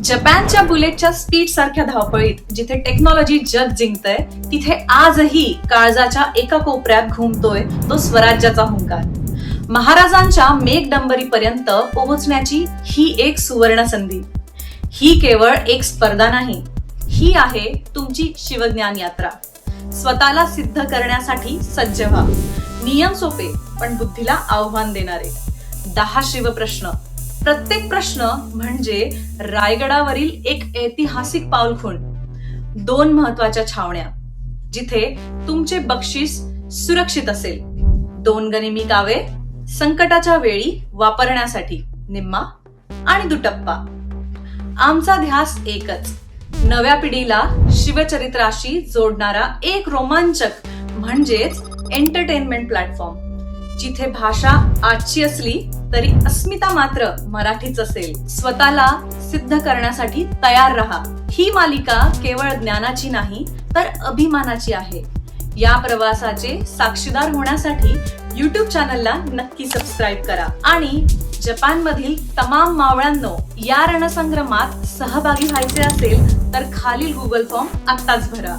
जपानच्या बुलेटच्या स्पीड सारख्या धावपळीत जिथे टेक्नॉलॉजी जग जिंकतय, तिथे आजही काळजाच्या एका कोपऱ्यात घुमतोय तो स्वराज्याचा हुंकार. महाराजांच्या मेघडंबरीपर्यंत पोहोचण्याची ही एक सुवर्ण संधी. ही केवळ एक स्पर्धा नाही, ही आहे तुमची शिवज्ञान यात्रा. स्वतःला सिद्ध करण्यासाठी सज्ज व्हा. नियम सोपे पण बुद्धीला आव्हान देणारे. 10 शिवप्रश्न. प्रत्येक प्रश्न म्हणजे रायगडावरील एक ऐतिहासिक पाऊलखुण. 2 महत्वाच्या छावण्या जिथे तुमचे बक्षीस सुरक्षित असेल. 2 गनिमी कावे संकटाच्या वेळी वापरण्यासाठी, निम्मा आणि दुटप्पा. आमचा ध्यास एकच, नव्या पिढीला शिवचरित्राशी जोडणारा एक रोमांचक म्हणजेच एंटरटेनमेंट प्लॅटफॉर्म, जिथे भाषा आजची असली तरी अस्मिता मात्र मराठीच असेल. स्वतःला सिद्ध करण्यासाठी तयार रहा. ही मालिका केवळ ज्ञानाची नाही तर अभिमानाची आहे. या प्रवासाचे साक्षीदार होण्यासाठी YouTube चॅनलला नक्की सबस्क्राईब करा आणि जपानमधील तमाम मावळ्यांनो, या रणसंग्रामात सहभागी व्हायचे असेल तर खालील गुगल फॉर्म आत्ताच भरा.